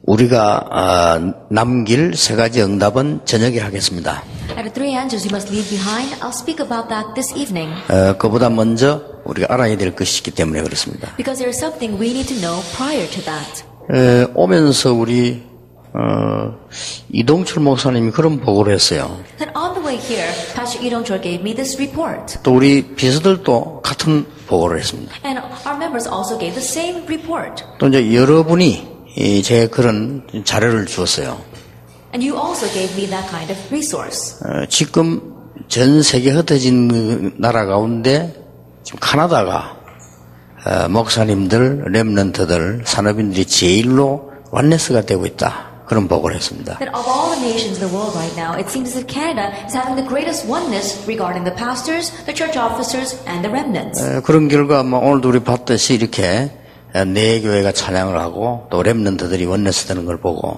우리가 남길 세 가지 응답은 저녁에 하겠습니다. And the three answers you must leave behind, I'll speak about that this evening. 그보다 먼저 우리가 알아야 될 것이 있기 때문에 그렇습니다. Because there is something we need to know prior to that. 오면서 우리 이동철 목사님이 그런 보고를 했어요. And on the way here, Pastor Lee Dong-chul gave me this report. 또 우리 비서들도 같은 보고를 했습니다. And our members also gave the same report. 또 이제 여러분이 제 그런 자료를 주었어요. And you also gave me that kind of resource. 지금 전 세계 흩어진 나라 가운데 지금 카나다가 목사님들, 렘넌트들, 산업인들이 제일로 원네스가 되고 있다. 그런 보고를 했습니다. That of all the nations in the world right now, it seems as if Canada is having the greatest oneness regarding the pastors, the church officers, and the remnants. 그런 결과 오늘도 우리 봤듯이 이렇게 네 교회가 찬양을 하고 또 렘넌트들이 원네스 되는 걸 보고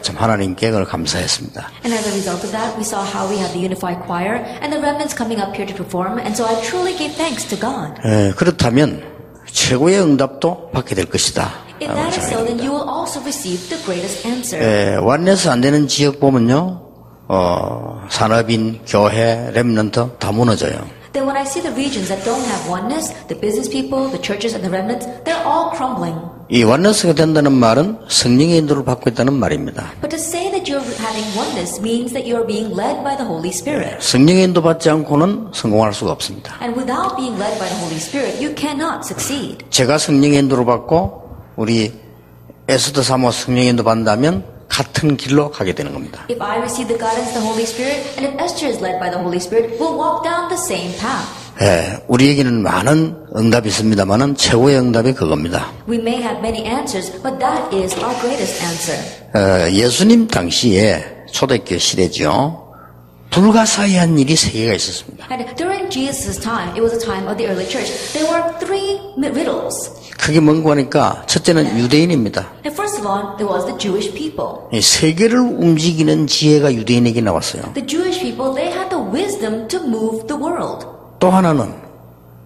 참 하나님께 그걸 감사했습니다. And as a result of that, we saw how we had the unified choir and the remnants coming up here to perform, and so I truly gave thanks to God. 그렇다면 최고의 응답도 받게 될 것이다. If that is so, then you will also receive the greatest answer. 원네스 안 되는 지역 보면요, 산업인, 교회, 렘넌트 다 무너져요. Then when I see the regions that don't have oneness, the business people, the churches, and the remnants, they're all crumbling. 이 원네스가 된다는 말은 성령의 인도를 받고 있다는 말입니다. But to say that you're having oneness means that you're being led by the Holy Spirit. 성령의 인도 받지 않고는 성공할 수가 없습니다. And without being led by the Holy Spirit, you cannot succeed. 제가 성령의 인도를 받고 우리 에스더 사모 성령의 인도 받는다면 같은 길로 가게 되는 겁니다. If I receive the guidance of the Holy Spirit, and if Esther is led by the Holy Spirit, we'll walk down the same path. 우리에게는 많은 응답이 있습니다만은 최고의 응답이 그겁니다. We may have many answers, but that is our greatest answer. 예수님 당시에 초대교회 시대죠. 불가사의한 일이 세 개가 있었습니다. And during Jesus' time, it was a time of the early church. There were three riddles. 그게 뭔가 하니까 첫째는 유대인입니다. And first of all, there was the Jewish people. 세계를 움직이는 지혜가 유대인에게 나왔어요. The Jewish people, they had the wisdom to move the world. 또 하나는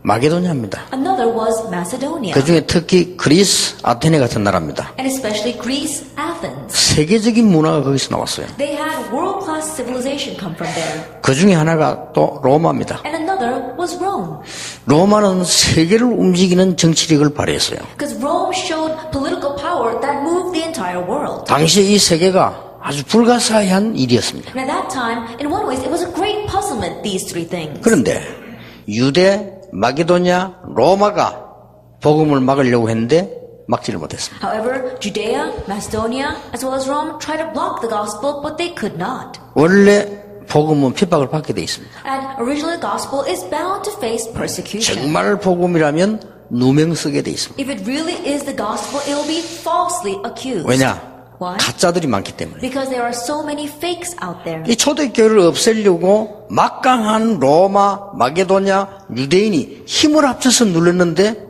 마게도냐입니다. Another was Macedonia. 그 중에 특히 그리스, 아테네 같은 나라입니다. And especially Greece, Athens. 세계적인 문화가 거기서 나왔어요. They had world-class civilization come from there. 그 중에 하나가 또 로마입니다. And another was Rome. 로마는 세계를 움직이는 정치력을 발휘했어요. Because Rome showed political power that moved the entire world. 당시에 이 세계가 아주 불가사의한 일이었습니다. And at that time, in one way, it was a great puzzlement, these three things. 그런데 유대, 마게도냐, 로마가 복음을 막으려고 했는데 막지를 못했습니다. However, Judea, Macedonia, as well as Rome tried to block the gospel, but they could not. 원래 복음은 핍박을 받게 돼 있습니다. And originally, the gospel is bound to face persecution. 정말 복음이라면 누명 쓰게 돼 있습니다. If it really is the gospel, it will be falsely accused. 왜냐? Why? 가짜들이 많기 때문에. Because there are so many fakes out there. 이 초대교회를 없애려고 막강한 로마, 마게도냐, 유대인이 힘을 합쳐서 눌렀는데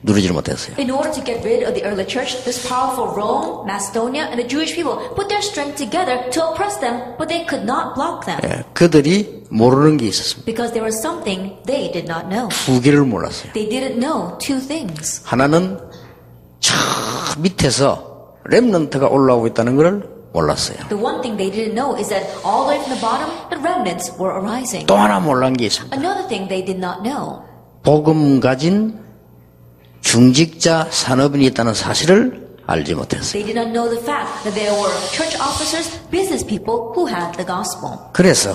누르지를 못했어요. In order to get rid of the early church, this powerful Rome, Macedonia, and the Jewish people put their strength together to oppress them, but they could not block them. 그들이 모르는 게 있었습니다. Because there was something they did not know. 두 개를 몰랐어요. They didn't know two things. 하나는 저 밑에서 렘넌트가 올라오고 있다는 것을 몰랐어요. The one thing they didn't know is that all the way from the bottom, the remnants were arising. 또 하나 몰란 게 있습니다. Another thing they did not know. 복음 가진 중직자 산업인이 있다는 사실을 알지 못했어요. They did not know the fact that there were church officers, business people who had the gospel. 그래서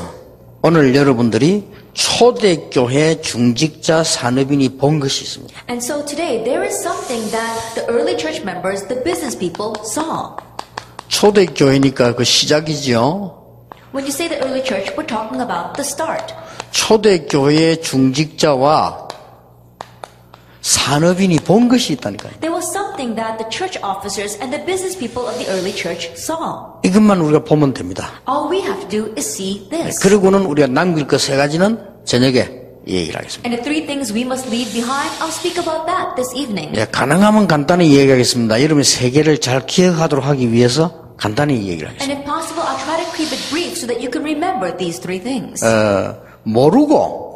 오늘 여러분들이 초대교회 중직자 산업인이 본 것이 있습니다. And so today there is something that the early church members, the business people, saw. 초대교회니까 그 시작이죠. When you say the early church, we're talking about the start. 초대교회 중직자와 산업인이 본 것이 있다니까요. There was something that the church officers and the business people of the early church saw. 이것만 우리가 보면 됩니다. All we have to do is see this. 그리고는 우리가 남길 것 세 가지는 저녁에 얘기를 하겠습니다. And the three things we must leave behind, I'll speak about that this evening. 가능하면 간단히 얘기하겠습니다. 여러분이 세 개를 잘 기억하도록 하기 위해서 간단히 얘기를 하겠습니다. And if possible, I'll keep it brief so that you can remember these three things. 모르고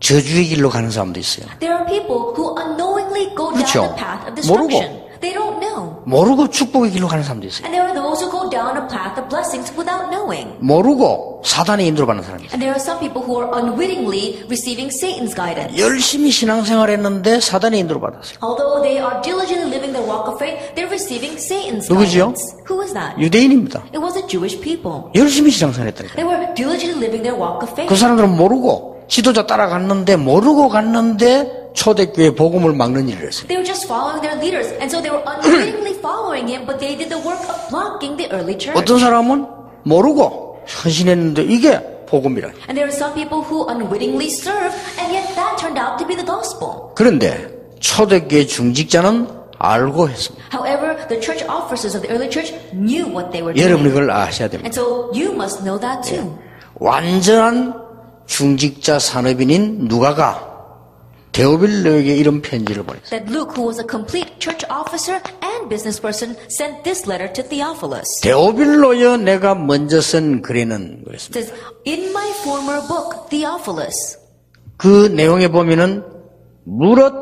저주의 길로 가는 사람도 있어요. There are people who unknowingly go 그렇죠. down the path of destruction. 모르고. They don't know. 모르고 축복의 길로 가는 사람도 있어요. And there are those who go down a path of blessings without knowing. 모르고 사단의 인도를 받는 사람이 있어요. And there are some people who are unwittingly receiving Satan's guidance. 열심히 신앙생활했는데 사단의 인도를 받았어요. Although they are diligently living their walk of faith, they're receiving Satan's 누구지요? guidance. Who is that? 유대인입니다. It was the Jewish people. 열심히 신앙생활했다니까요. They were diligently living their walk of faith. 그 사람들은 모르고 지도자 따라갔는데 모르고 갔는데 초대교회 복음을 막는 일을 했어요. They were just following their leaders, and so they were unwittingly following him, but they did the work of blocking the early church. 어떤 사람은 모르고 헌신했는데 이게 복음이라. And there are some people who unwittingly served, and yet that turned out to be the gospel. 그런데 초대교회 중직자는 알고 했습니다. However, the church officers of the early church knew what they were 여러분 doing. 이걸 아셔야 됩니다. And so you must know that too. 완전한 중직자 산업인인 누가가 데오빌로에게 이런 편지를 보냈어요. That Luke, who was a complete church officer and business person, sent this letter to Theophilus. 데오빌로여 내가 먼저 쓴 글에는 It 그랬습니다. says, in my former book, Theophilus. 그 내용에 보면은 무릇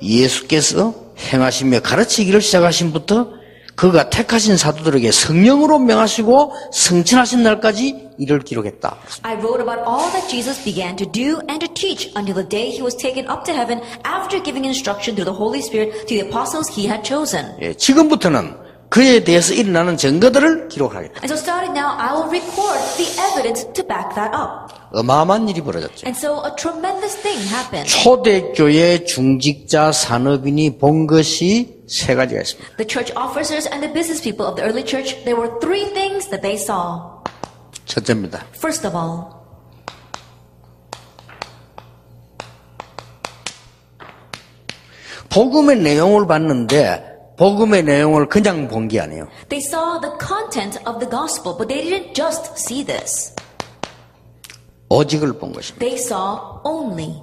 예수께서 행하시며 가르치기를 시작하신부터 그가 택하신 사도들에게 성령으로 명하시고 성천하신 날까지 이를 기록했다. I wrote about all that Jesus began to do and to teach until the day he was taken up to heaven after giving instruction through the Holy Spirit to the apostles he had chosen. 예, 지금부터는 그에 대해서 일어나는 증거들을 기록하겠다. And so starting now, I will record the evidence to back that up. 어마어마한 일이 벌어졌죠. And so a tremendous thing happened. 초대교회 중직자 산업인이 본 것이 세 가지가 있습니다. The church officers and the business people of the early church, there were three things that they saw. 첫째입니다. First of all, 복음의 내용을 봤는데 복음의 내용을 그냥 본 게 아니에요. they saw the content of the gospel, but they didn't just see this. 오직을 본 것입니다. They saw only.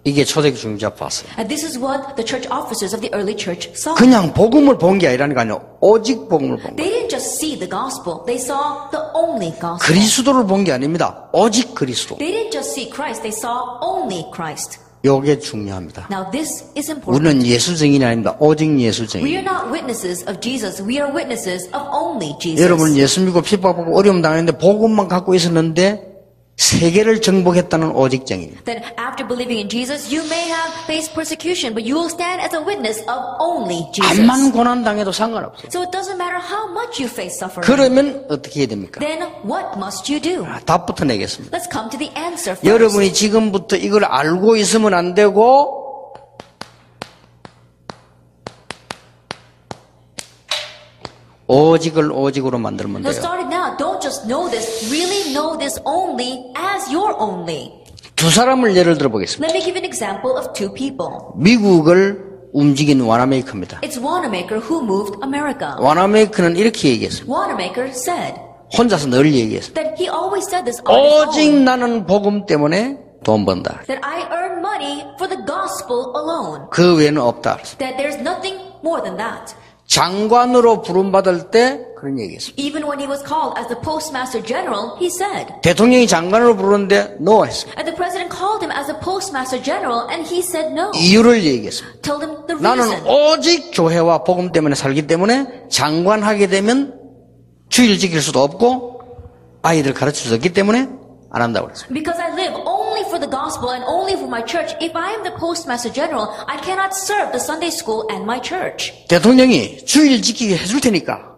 이게 초대교회 중직자 봤어요. And this is what the church officers of the early church saw. 그냥 복음을 본 게 아니라는 거 아니에요. 오직 복음을 본 거예요. They didn't just see the gospel, they saw the only gospel. 그리스도를 본 게 아닙니다. 오직 그리스도. They didn't just see Christ, they saw only Christ. 이게 중요합니다. Now this is important. 우리는 예수 증인이 아닙니다. 오직 예수 We 증인. are not witnesses of Jesus, we are witnesses of only Jesus. 여러분 예수 믿고 핍박받고 어려움 당했는데 복음만 갖고 있었는데 세계를 정복했다는 오직 증인입니다. Then after believing in Jesus, you may have faced persecution, but you will stand as a witness of only Jesus. 암만 고난 당해도 상관없어요. So it doesn't matter how much you face suffering. 그러면 어떻게 해야 됩니까? Then what must you do? 답부터 내겠습니다. Let's come to the answer first. 여러분이 지금부터 이걸 알고 있으면 안 되고 오직을 오직으로 만들면 Now 돼요. starting now, don't just know this, really know this only as your only. 두 사람을 예를 들어 보겠습니다. Let me give an example of two people. 미국을 움직인 와나메이커입니다. It's Wanamaker who moved America. 와나메이커는 이렇게 얘기했습니다. Wanamaker said 혼자서 늘 얘기했습니다. that he always said this on his 오직 own, 나는 복음 때문에 돈 번다. that I earn money for the gospel alone, 그 외에는 없다. that there's nothing more than that. 장관으로 부름받을 때 그런 얘기했습니다. Even when he was called as the postmaster general, he said, 대통령이 장관으로 부르는데 no 했습니다. and the president called him as the postmaster general, and he said no. 이유를 얘기했습니다. Told him the 나는 reason. 오직 교회와 복음 때문에 살기 때문에 장관하게 되면 주일 지킬 수도 없고 아이들 가르칠 수 없기 때문에 안 한다고 그랬습니다. Because I live only for the gospel and only for my church. If I am the postmaster general, I cannot serve the Sunday school and my church. 대통령이 주일 지키게 해줄 테니까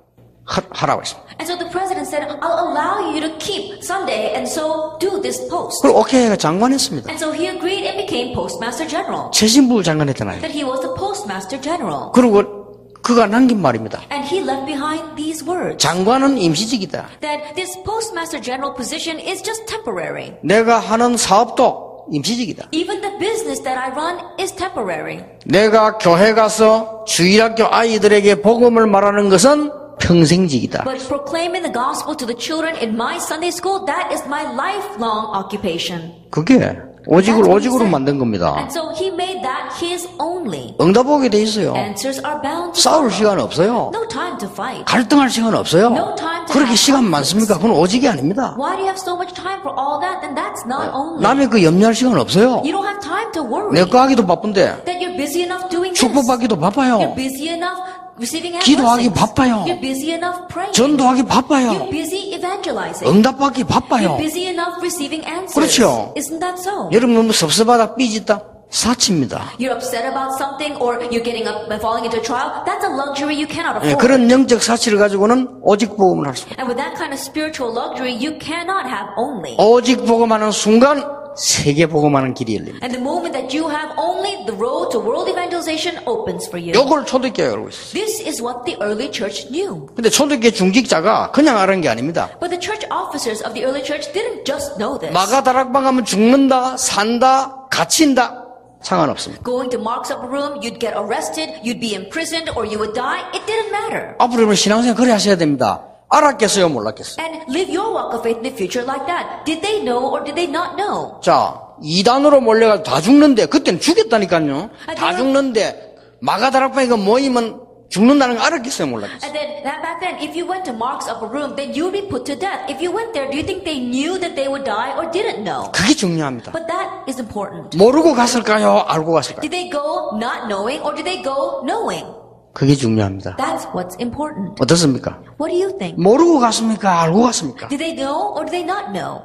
하라고 했습니다. And so the president said, I'll allow you to keep Sunday and so do this post. 그리고 오케이 해가 장관했습니다. And so he agreed and became postmaster general. 최신부 장관했잖아요. That he was the postmaster general. 그리고 그가 남긴 말입니다. And he left behind these words. 장관은 임시직이다. That this postmaster general position is just temporary. 내가 하는 사업도 임시직이다. Even the business that I run is temporary. 내가 교회 가서 주일학교 아이들에게 복음을 말하는 것은 평생직이다. But proclaiming the gospel to the children in my Sunday school, that is my lifelong occupation. 그게 오직을 That's what he 오직으로 said. 만든 겁니다. And so he made that his only. 응답 오게 돼 있어요. Answers are bound to 싸울 follow. 시간 없어요. No time to fight. 갈등할 시간 없어요. No time to 그렇게 have 시간 conflicts. 많습니까? 그건 오직이 아닙니다. Why do you have so much time for all that? Then that's not only. 남의 그 염려할 시간 없어요. You don't have time to worry. 내 거 하기도 바쁜데 That you're busy enough doing this. 축복받기도 바빠요. You're busy enough receiving 기도하기 blessings. 바빠요. You're busy enough praying. 전도하기 바빠요. You're busy evangelizing. 응답받기 바빠요. You're busy enough receiving answers. 그렇죠. Isn't that so? 여러분 너무 섭섭하다 삐짓다 사치입니다. You're upset about something or you're getting up and falling into a trial. That's a luxury you cannot 예, afford. 그런 영적 사치를 가지고는 오직 복음을 할 수 없어요. And with that kind of spiritual luxury, you cannot have only. 오직 복음하는 순간 세계 복음하는 길이 열립니다. And the moment that you have only, the road to world evangelization opens for you. 요걸 초대교회가 알고 있어요. This is what the early church knew. 근데 초대교회 중직자가 그냥 아는 게 아닙니다. But the church officers of the early church didn't just know this. 마가다락방 가면 죽는다, 산다, 갇힌다 상관없습니다. Going to Mark's upper room, you'd get arrested, you'd be imprisoned, or you would die. It didn't matter. 앞으로 신앙생활 그래 하셔야 됩니다. 알았겠어요, 몰랐겠어요? And live your walk of faith in the future like that. Did they know or did they not know? 자, 이단으로 몰려가지고 다 죽는데 그때는 죽였다니까요. 다 죽는데 마가다락방에 그 모이면 죽는다는 거 알았겠어요, 몰랐겠어요? And then back then, if you went to Mark's upper room, then you would be put to death. If you went there, do you think they knew that they would die or didn't know? 그게 중요합니다. But that is important. 모르고 갔을까요? 알고 갔을까요? Did they go not knowing or did they go knowing? 그게 중요합니다. That's what's important. 어떻습니까? What do you think? 모르고 갔습니까? 알고 갔습니까? Did they know or did they not know?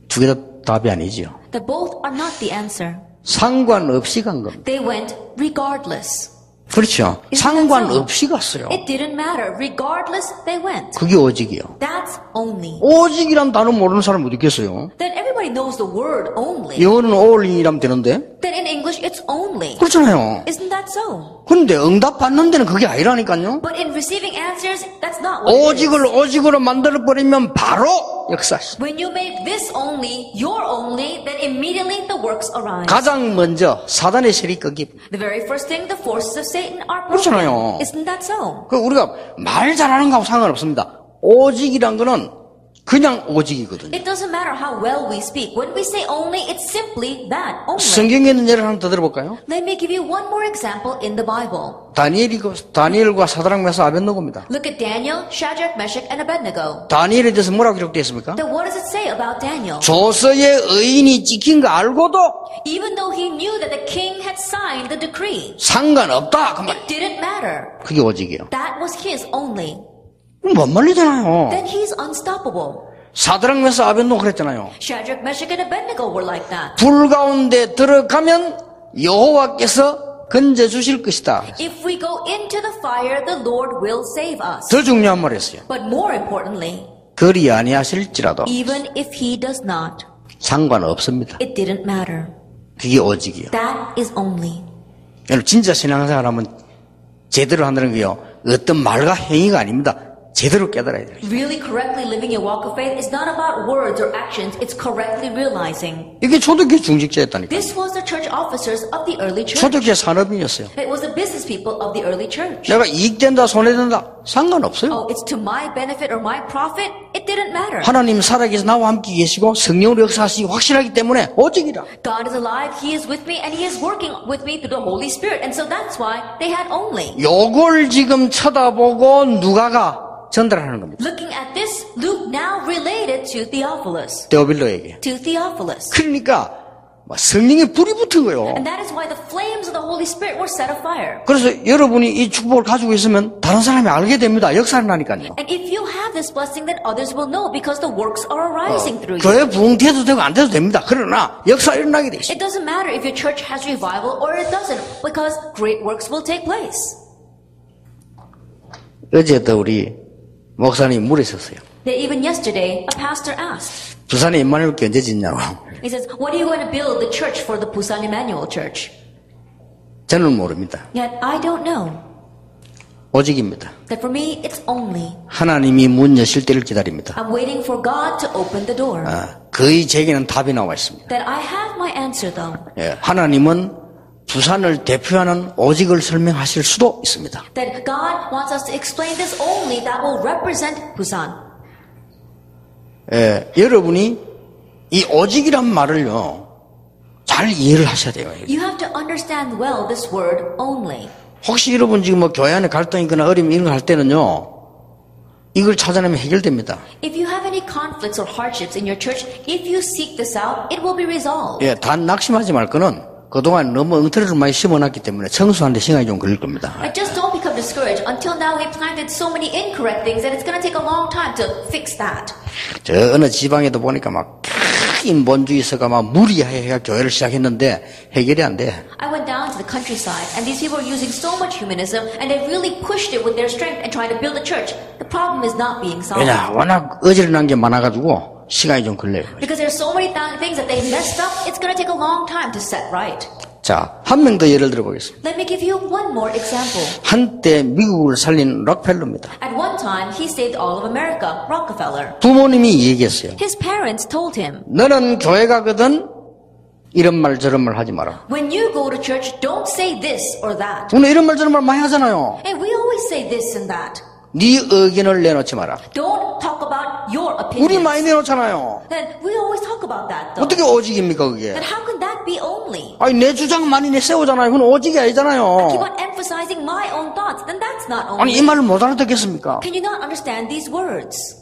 두 개 다 답이 아니지요. That both are not the answer. 상관없이 간 겁니다. They went regardless. 그렇죠. 상관없이 갔어요. It didn't matter. Regardless, they went. 그게 오직이요. That's only. 오직이란 단어 모르는 사람 어디 있겠어요? Then everybody knows the word only. 영어는 all이라면 되는데? Then in English, it's only. 그렇잖아요. Isn't that so? 그런데 응답 받는 데는 그게 아니라니까요. But in receiving answers, that's not what it is. 오직으로 만들어버리면 바로 역사시. When you make this only, your only, then immediately the works arise. 가장 먼저 사단의 세력이 꺾입니다. The very first thing, the forces of Satan are 그렇잖아요. broken. Isn't that so? 그 우리가 말 잘하는 거하고 상관없습니다. 오직이란 거는 그냥 오직이거든요. It doesn't matter how well we speak. When we say only, it's simply that, only. 성경에 있는 예를 하나 더 들어볼까요? Let me give you one more example in the Bible. 다니엘과 사드락 메사 아벳느고입니다. Look at Daniel, Shadrach, Meshach, and Abednego. 다니엘에 대해서 뭐라고 기록되어 있습니까? Then what does it say about Daniel? 조서에 의인이 찍힌 거 알고도 Even though he knew that the king had signed the decree, 상관없다. 그 말. it didn't matter. 그게 오직이에요. That was his only. 못 말리잖아요. Then he's unstoppable. 사드락 메사 아벳느고 그랬잖아요. Shadrach, Meshach, and Abednego were like that. 불 가운데 들어가면 여호와께서 건져 주실 것이다. If we go into the fire, the Lord will save us. 더 중요한 말이었어요. But more importantly, 그리 아니하실지라도 even if he does not, 상관없습니다. it didn't matter. 그게 오직이요. That is only. 여러분 진짜 신앙생활하면 제대로 한다는 게요. 어떤 말과 행위가 아닙니다. 제대로 깨달아야 돼요. Really correctly living your walk of faith is not about words or actions. It's correctly realizing. 이게 초대교회 중직자였다니까. This was the church officers of the early church. 초대교회 산업인이었어요. It was the business people of the early church. 내가 이익된다 손해된다 상관없어요. Oh, it's to my benefit or my profit. It didn't matter. 하나님 살아계셔 나와 함께 계시고 성령으로 역사하시기 확실하기 때문에 오직이라. God is alive. He is with me and He is working with me through the Holy Spirit. And so that's why they had only. 요걸 지금 쳐다보고 누가가 전달하는 겁니다. Looking at this, Luke now related to Theophilus. 데오빌로에게. To Theophilus. 그러니까 성령에 불이 붙은 거예요. And that is why the flames of the Holy Spirit were set afire. 그래서 여러분이 이 축복을 가지고 있으면 다른 사람이 알게 됩니다. 역사를 나니까요. And if you have this blessing, then others will know because the works are arising through you. 교회 부흥돼도 되고 안 돼도 됩니다. 그러나 역사 일어나게 돼 있어요. It doesn't matter if your church has revival or it doesn't, because great works will take place. 어제도 우리 목사님 물으셨어요. That even yesterday, a pastor asked. 부산에 임마누엘 교회 언제 짓냐고. He says, "When are you going to build the church for the Busan Emmanuel Church?" 저는 모릅니다. Yet I don't know. 오직입니다. That for me, it's only. 하나님이 문 여실 때를 기다립니다. I'm waiting for God to open the door. 거의 제게는 답이 나와 있습니다. That I have my answer though. 예, 하나님은 부산을 대표하는 오직을 설명하실 수도 있습니다. That God wants us to explain this only that will represent Busan. 예, 여러분이 이 오직이란 말을요, 잘 이해를 하셔야 돼요. You have to understand well this word only. 혹시 여러분 지금 뭐 교회 안에 갈등이 있거나 어려움 이런 거 할 때는요, 이걸 찾아내면 해결됩니다. If you have any conflicts or hardships in your church, if you seek this out, it will be resolved. 예, 단 낙심하지 말 거는 그동안 너무 엉터리를 많이 심어놨기 때문에 청소하는데 시간이 좀 걸릴 겁니다. But just don't become discouraged. Until now, we planted so many incorrect things that it's going to take a long time to fix that. 저 어느 지방에도 보니까 막 인본주의서가 막 무리해야 교회를 시작했는데 해결이 안 돼. I went down to the countryside, and these people are using so much humanism, and they really pushed it with their strength and trying to build a church. The problem is not being solved. 왜냐, 워낙 어지러운 게 많아가지고 시간이 좀 걸려요. Because there's so many things that they messed up, it's going to take a long time to set right. 자, 한 명 더 예를 들어보겠습니다. Let me give you one more example. 한때 미국을 살린 록펠러입니다. At one time, he saved all of America, Rockefeller. 부모님이 얘기했어요. His parents told him, 너는 교회 가거든 이런 말 저런 말 하지 마라. when you go to church, don't say this or that. 오늘 이런 말 저런 말 많이 하잖아요. And we always say this and that. 네 의견을 내놓지 마라. Don't talk about your 우리 opinions. 많이 내놓잖아요. Then we always talk about that, though. 어떻게 오직입니까 그게? Then how can that be only? 아니 내 주장 많이 세우잖아요. 그건 오직이 Keep 아니잖아요. on emphasizing my own thoughts. Then that's not 아니 only. 이 말을 못 알아듣겠습니까? Can you not understand these words?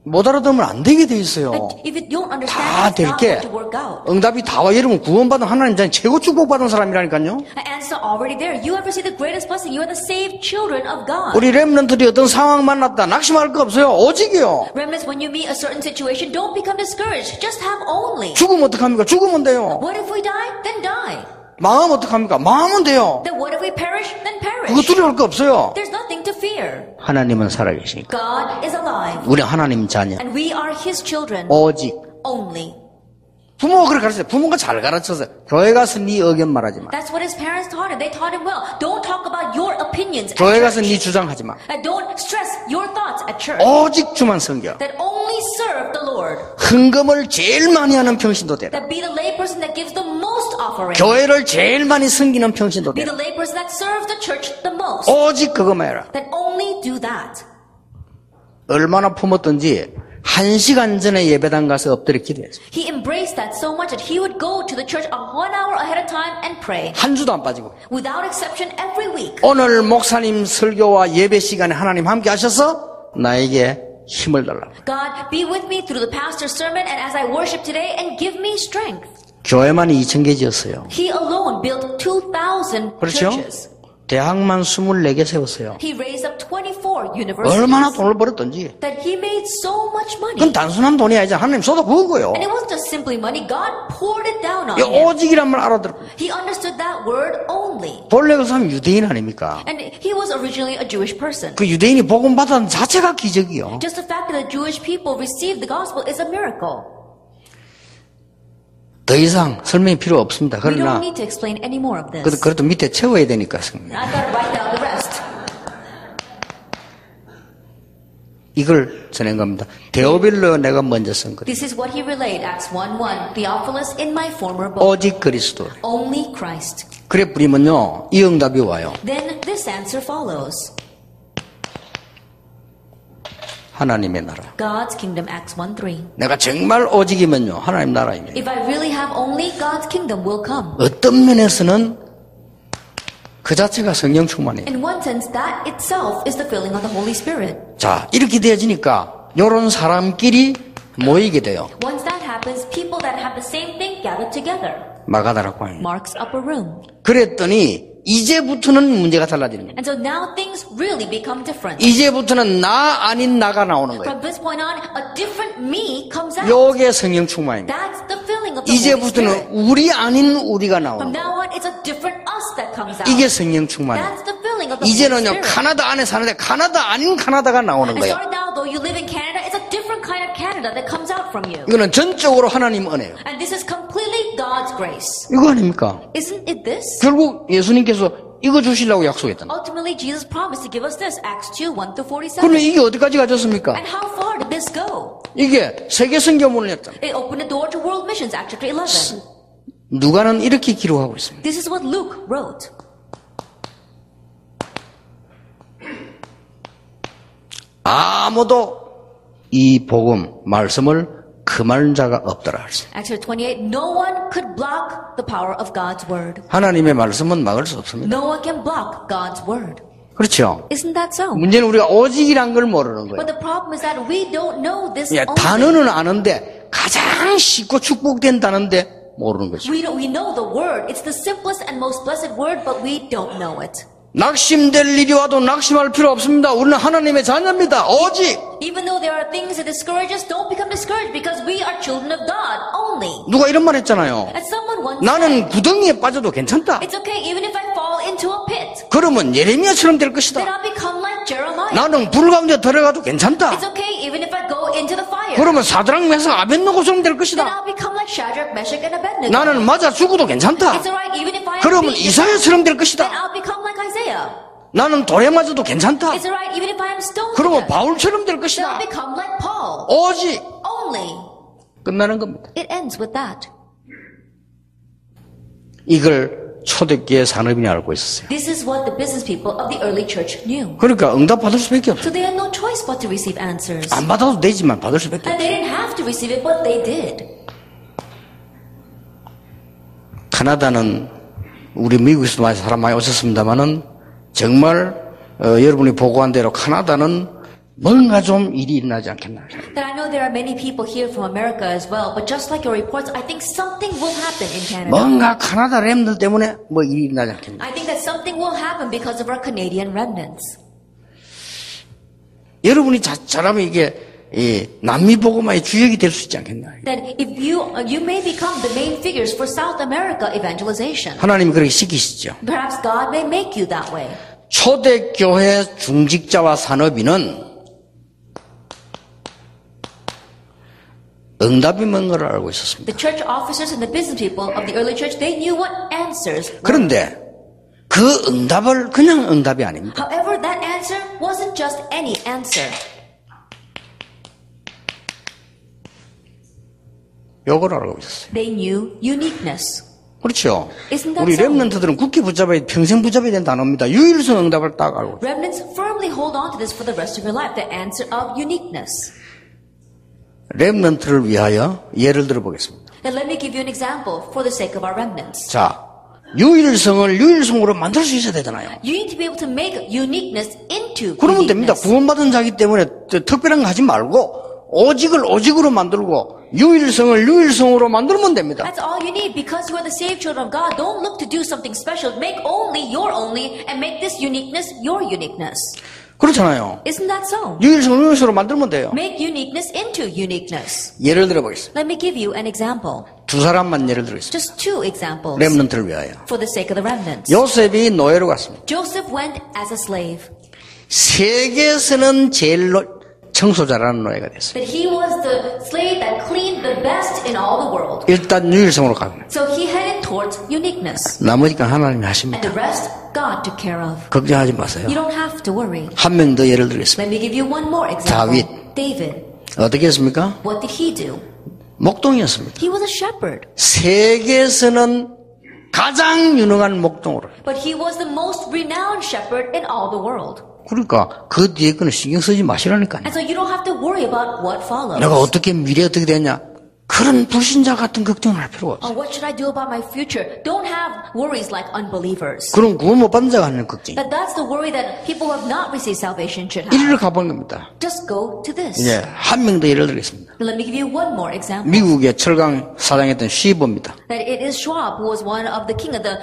못 알아듣으면 안 되게 돼 있어요. And if you don't 다 understand, it's 될 not 게 going to work out. 응답이 다 와. 여러분 구원받은 하나님 자녀 최고 축복받은 사람이라니까요. An answer already there. You ever see the greatest blessing? You are the saved children of God. 우리 렘넌트들이 어떤 상황 만났다 낙심할 거 없어요. 오직이요. Remnants, when you meet a certain situation, don't become discouraged. Just have only. 죽으면 어떡합니까? 죽으면 돼요. What if we die? Then die. 망하면 어떡합니까? 망하면 돼요. Then what if we perish? Then 그거 perish. 두려울 거 없어요. There's nothing to fear. 하나님은 살아계시니까. God is alive. 우리 하나님 자녀. And we are His children 오직. only. 부모가 그렇게 가르쳤어요. 부모가 잘 가르쳐서 교회 가서 네 의견 말하지 마. That's what his parents taught him. They taught him well. Don't talk about your opinions at 교회 가서 church. 네 주장하지 마. And don't stress your thoughts at church. 오직 주만 섬겨. That only serve the Lord. 헌금을 제일 많이 하는 평신도 되라. That be the layperson that gives the most offering. 교회를 제일 많이 섬기는 평신도 Be 되라. the layperson that serves the church the most. 오직 그거만 해라. That only do that. 얼마나 품었던지 1시간 전에 예배당 가서 엎드려 기도했어요. He embraced that so much that he would go to the church 1 hour ahead of time and pray. 한 주도 안 빠지고. Without exception every week. 오늘 목사님 설교와 예배 시간에 하나님 함께 하셔서 나에게 힘을 달라고. God, be with me through the pastor's sermon and as I worship today and give me strength. 교회만 2,000개 지었어요. He alone built 2,000 그렇죠? churches. 대학만 24개 세웠어요. He raised up 24 universities. 얼마나 돈을 벌었던지. That he made so much money. 그건 단순한 돈이 아니죠. 하나님 쏟아 부은 거예요. And it wasn't just simply money. God poured it down on 이 him. 오직이란 말 알아들었고. He understood that word only. 본래 그 사람 유대인 아닙니까? And he was originally a Jewish person. 그 유대인이 복음 받은 자체가 기적이요. Just the fact that the Jewish people received the gospel is a miracle. 더 이상 설명이 필요 없습니다. We 그러나 don't need to explain any more of this. 그래도 밑에 채워야 되니까. I've got to write down the rest. 이걸 전한 겁니다. 데오빌로 내가 먼저 쓴 거예요. This is what he relayed, Acts 1:1. Theophilus in my former book. 오직 그리스도. Only Christ. 그래 뿌리면요, 이 응답이 와요. Then this answer follows. 하나님의 나라. God's kingdom, Acts 1:3. 내가 정말 오직이면요, 하나님 나라입니다. If I really have only, God's kingdom will come. 어떤 면에서는 그 자체가 성령 충만이에요. In one sense, that itself is the filling of the Holy Spirit. 자, 이렇게 되어지니까 요런 사람끼리 모이게 돼요. Once that happens, people that have the same thing gather together. 마가다라고 하는. Mark's upper room. 그랬더니 이제부터는 문제가 달라지는 거예요. And so now things really become different. 이제부터는 나 아닌 나가 나오는 거예요. From this point on, a different me comes out. 요게 성령 충만입니다. That's the filling of the Holy Spirit. 이제부터는 우리 아닌 우리가 From 나오는 거예요. now on, it's a different us that comes out. 이게 성령 충만이에요. That's the filling of the Holy 이제는요, Spirit. 카나다 안에 사는데 카나다 아닌 카나다가 나오는 And 거예요. starting now, though you live in Canada, it's a different kind of Canada that comes out from you. 이거는 전적으로 하나님 은혜예요. And this is completely God's grace. 이거 아닙니까? Isn't it this? 결국 예수님께서 이거 주시려고 약속했잖아요. Ultimately, Jesus promised to give us this, Acts 2:1-47. 그러면 이게 어디까지 가졌습니까? And how far did this go? 이게 세계 선교문을 냈잖아요. It opened the door to world missions, Acts chapter 11. 누가는 이렇게 기록하고 있습니다. This is what Luke wrote. 아무도 이 복음, 말씀을 금할 자가 없더라. 그랬어요. Acts 28, no one could block the power of God's word. 하나님의 말씀은 막을 수 없습니다. No one can block God's word. 그렇죠? Isn't that so? 문제는 우리가 오직이란 걸 모르는 거예요. But the problem is that we don't know this 예, only. 단어는 아는데 가장 쉽고 축복된다는데 모르는 거죠. We know the word. It's the simplest and most blessed word, but we don't know it. 낙심될 일이 와도 낙심할 필요 없습니다. 우리는 하나님의 자녀입니다. 오직 Even though there are things that discourage us, don't become discouraged because we are children of God only. 누가 이런 말 했잖아요. As someone once 나는 said, 구덩이에 빠져도 괜찮다. it's okay even if I fall into a pit. 그러면 예레미야처럼 될 Then 것이다. I'll become like Jeremiah. 나는 불 가운데 들어가도 괜찮다. It's okay even if I go into the fire. 그러면 사드락 메삭 아벳노고처럼 될 Then 것이다. I'll become like Shadrach, Meshach, and Abednego. 나는 맞아 죽어도 괜찮다. It's alright even if I am 그러면 beaten. 이사야처럼 될 Then 것이다. I'll become like Isaiah. 나는 돌에 맞아도 괜찮다. It's alright even if I am stoned. to 그러면 death. 바울처럼 될 Then I'll 것이다. become like Paul. 오직 Only. 끝나는 겁니다. It ends with that. 이걸 초대교회 산업인이 알고 있었어요. This is what the business people of the early church knew. 그러니까 응답 받을 수밖에 없어요. So they had no choice but to receive answers. 안 받아도 되지만 받을 수밖에 And 없어요. they didn't have to receive it, but they did. 카나다는 우리 미국에서도 많이 사람 많이 오셨습니다만은 정말 여러분이 보고한 대로 카나다는 뭔가 좀 일이 일어나지 않겠나. That I know there are many people here from America as well, but just like your reports, I think something will happen in Canada. 뭔가 카나다 렘들 때문에 뭐 일이 일어나지 않겠나. I think that something will happen because of our Canadian remnants. 여러분이 잘하면 이게 이 남미 복음화의 주역이 될 수 있지 않겠나. That if you may become the main figures for South America evangelization. 하나님이 그렇게 시키시죠. Perhaps God may make you that way. 초대교회 중직자와 산업인은 응답이 뭔 걸 알고 있었습니다. The church officers and the business people of the early church, they knew what answers were. 그런데 그 응답을 그냥 응답이 아닙니다. However, that answer wasn't just any answer. 요걸 알고 있었어요. They knew uniqueness. 그렇죠. Isn't that 우리 so? 렘넌트들은 굳게 붙잡아야 평생 붙잡아야 되는 단어입니다. 유일성 응답을 딱 알고. Remnants firmly hold on to this for the rest of your life, the answer of uniqueness. 렘넌트를 위하여 예를 들어 보겠습니다. And let me give you an example for the sake of our remnants. 자, 유일성을 유일성으로 만들 수 있어야 되잖아요. You need to be able to make uniqueness into 그러면 됩니다. uniqueness. 구원받은 자기 때문에 특별한 거 하지 말고 오직을 오직으로 만들고 유일성을 유일성으로 만들면 됩니다. That's all you need because you are the saved children of God. Don't look to do something special. Make only your only and make this uniqueness your uniqueness. 그렇잖아요. Isn't that so? 유일성을 유일성으로 만들면 돼요. Make uniqueness into uniqueness. 예를 들어 보겠습니다. Let me give you an example. 두 사람만 예를 들겠습니다. Just two examples 렘넌트를 위하여. for the sake of the remnants. 요셉이 노예로 갔습니다. Joseph went as a slave. 세계에서는 제일 청소자라는 노예가 됐어요. That he was the slave that cleaned the best in all the world. 일단 유일성으로 갑니다. So he headed towards uniqueness. 나머지가 하나님이 And 하십니다. the rest, God took care of. 걱정하지 마세요. You don't have to worry. 한 명 더 예를 들겠습니다. Let me give you one more example. 다윗. David. 어떻게 했습니까? What did he do? 목동이었습니다. He was a shepherd. 세계에서는 가장 유능한 목동으로. But he was the most renowned shepherd in all the world. 그러니까 그 뒤에 거는 신경 쓰지 마시라니까요. And so you don't have to worry about what follows. 내가 어떻게 미래 어떻게 되냐? 그런 불신자 같은 걱정을 할 필요가 없어요. What should I do about my future? Don't have worries like unbelievers. 그럼 구원 못 받은 자가 하는 걱정. That's the worry that people who have not received salvation should have. 이리로 가본 겁니다. Just go to this. 이제 한 명 더 예를 들겠습니다. Let me give you one more example. 미국의 철강 사장했던 쉬버입니다. That it is Schwab who was one of the king of the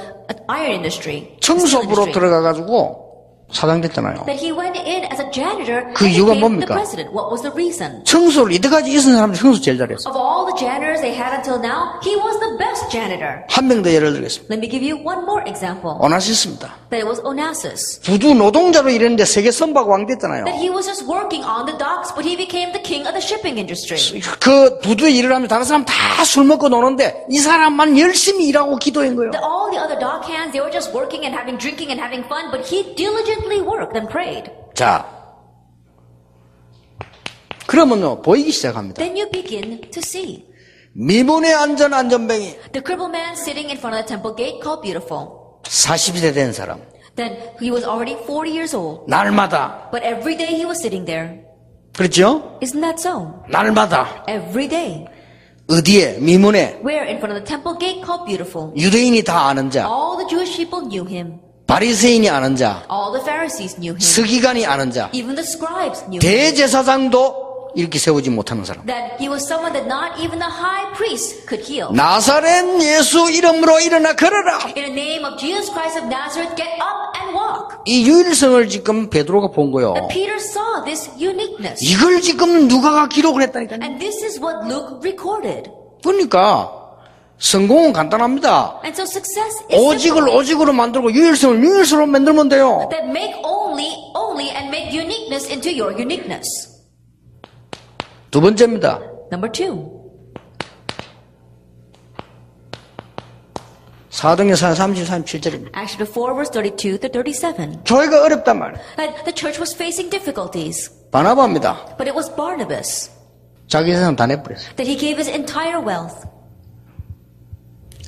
iron industry. 청소부로 steel industry. 들어가가지고 사장 됐잖아요. That he went in as a janitor 그 and 이유가 became the 뭡니까? president. What was the reason? 청소를 이때까지 있은 사람들 청소 제일 잘했어. Of all the janitors they had until now, he was the best janitor. 한 명 더 예를 들겠습니다. Let me give you one more example. 오나시스입니다. That it was Onassis. 부두 노동자로 일했는데 세계 선박 왕 됐잖아요. That he was just working on the docks, but he became the king of the shipping industry. 그 부두에 일을 하면 다른 사람 다 술 먹고 노는데 이 사람만 열심히 일하고 기도한 거예요. That all the other dock hands, they were just working and having drinking and having fun, but he diligently worked and prayed. 자, 그러면요 보이기 시작합니다. Then you begin to see. 미문에 앉은 안전뱅이 The crippled man sitting in front of the temple gate called Beautiful. 40세 된 사람 Then he was already 40 years old. 날마다 But every day he was sitting there. 그렇죠? Isn't that so? 날마다 Every day. 어디에? 미문에 Where in front of the temple gate called Beautiful. 유대인이 다 아는 자, All the Jewish people knew him. 바리새인이 아는 자, All the Pharisees knew him. 서기관이 아는 자, Even the scribes knew him. 대제사장도 이렇게 세우지 못하는 사람. That he was someone that not even the high priest could heal. 나사렛 예수 이름으로 일어나 걸어라. In the name of Jesus Christ of Nazareth, get up and walk. 이 유일성을 지금 베드로가 본 거요. And Peter saw this uniqueness. 이걸 지금 누가가 기록을 했다니까요. And this is what Luke recorded. 그러니까 성공은 간단합니다. And so success is 오직을 simple. 오직으로 만들고 유일성을 유일성으로 만들면 돼요. That make only, and make uniqueness into your uniqueness. 두 번째입니다. Number 2. 사도행전 37절입니다. Acts 4 verse 32 to 37. 교회가 어렵단 말이에요. That the church was facing difficulties. 바나바입니다. But it was Barnabas 자기 세상 다 내버렸어요. that he gave his entire wealth.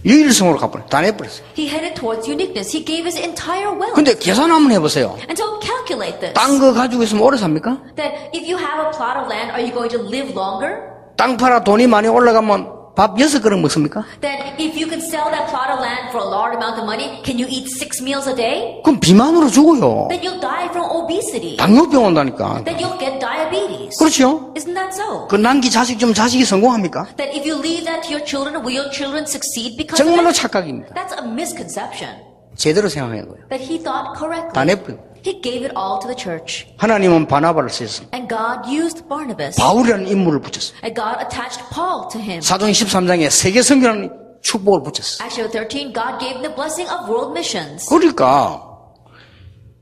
유일성으로 가버렸어요. 다 내버렸어요. He headed towards uniqueness. He gave his entire wealth. 근데 계산 한번 해보세요. And so calculate this. 땅 거 가지고 있으면 오래 삽니까? That if you have a plot of land, are you going to live longer? 땅 팔아 돈이 많이 올라가면 밥 6그릇 먹습니까? That if you can sell that plot of land for a large amount of money, can you eat 6 meals a day? 그럼 비만으로 죽어요. Then you'll die from obesity. 당뇨병 온다니까. Then you'll get diabetes. 그렇죠? Isn't that so? 그 난기 자식 좀 자식이 성공합니까? That if you leave that to your children, will your children succeed because of 정말로 it? 착각입니다. That's a misconception. 제대로 생각한 거예요. That he thought 다 correctly. 내버려. He gave it all to the church. 하나님은 바나바를 쓰셨습니다. And God used Barnabas. 바울이라는 인물을 붙였어요. And God attached Paul to him. 사도행 13장에 세계 선교라는 축복을 붙였어요. Acts 13, God gave him the blessing of world missions. 그러니까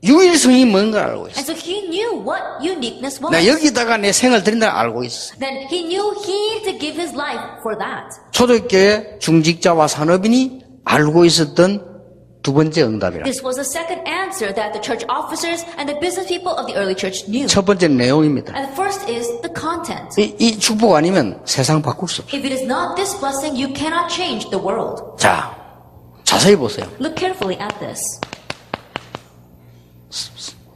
유일성이 뭔가 알고 있어요. And so he knew what uniqueness was. 나 여기다가 내 생을 드린다는 알고 있어요. Then he knew he had to give his life for that. 초대교회 중직자와 산업인이 알고 있었던 두 번째 응답이라. This was the second answer that the church officers and the business people of the early church knew. 첫 번째 내용입니다. And the first is the content. 이 축복 아니면 세상 바꿀 수 없어요. If it is not this blessing, you cannot change the world. 자, 자세히 보세요. Look carefully at this.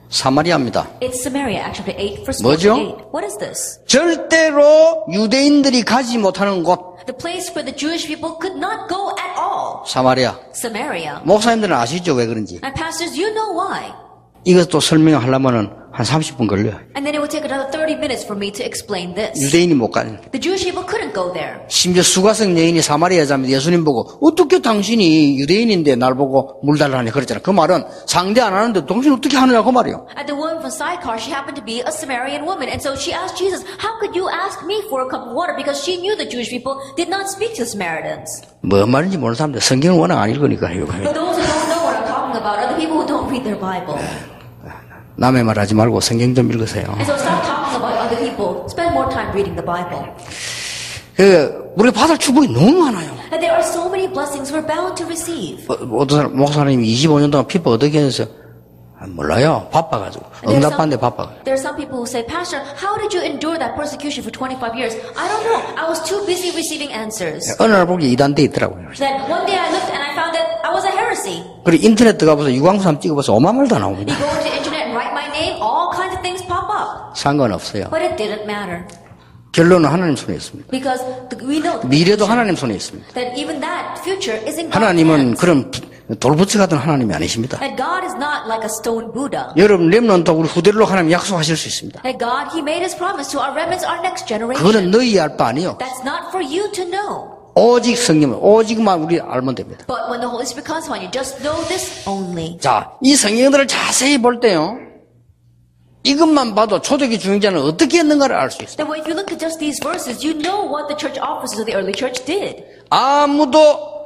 사마리아입니다. It's Samaria, Acts 8, verse 뭐죠? 48. What is this? 절대로 유대인들이 가지 못하는 곳, The place where the Jewish people could not go at all. 사마리아. Samaria. 목사님들은 아시죠? 왜 그런지. And pastors, you know why. 이것도 설명하려면 한 30분 걸려요. And then it would take another 30 minutes for me to explain this. 유대인이 못 가는. The Jewish people couldn't go there. 심지어 수가성 여인이 사마리아 여자입니다. 예수님 보고 어떻게 당신이 유대인인데 날 보고 물 달라니 그랬잖아요. 그 말은 상대 안 하는데 당신 어떻게 하느냐 그 말이에요. And the woman from Sychar, she happened to be a Samaritan woman. And so she asked Jesus, how could you ask me for a cup of water? Because she knew the Jewish people did not speak to the Samaritans. 뭐 말인지 모르는 사람들 성경을 워낙 안 읽으니까요. But those who don't know what I'm talking about are the people who don't read their Bible. 남의 말 하지 말고 성경 좀 읽으세요. And so stop talking about other people. Spend more time reading the Bible. 우리가 받을 축복이 너무 많아요. And there are so many blessings we're bound to receive. 어떤 사람, 목사님이 25년 동안 피부 어떻게 했어요? 몰라요. 바빠가지고. 응답하는데 바빠가지고. There are some people who say, Pastor, how did you endure that persecution for 25 years? I don't know. I was too busy receiving answers. 어느 날 보기 이단돼 있더라고요. Then one day I looked and I found that I was a heresy. 그리고 인터넷 들어가봐서 유광수함 찍어봐서 어마말도 나옵니다. You go into the internet and write my name, all kinds of things pop up. 상관없어요. But it didn't matter. 결론은 하나님 손에 있습니다. Because we know 미래도 하나님 손에 있습니다. that even that future is in God's 하나님은 hands. 그런 돌부처 같은 하나님이 아니십니다. That God is not like a stone Buddha. 여러분 렘넌트 우리 후대로 하나님 약속하실 수 있습니다. That God, He made His promise to our remnants, our next generation. 그거는 너희 알 바 아니요. That's not for you to know. 오직 성경은 오직만 우리 알면 됩니다. But when the Holy Spirit comes upon you, just know this only. 자, 이 성경들을 자세히 볼 때요. 이것만 봐도 초대기 중직자는 어떻게 했는가를 알 수 있어요. That if you look at just these verses, you know what the church officers of the early church did. 아무도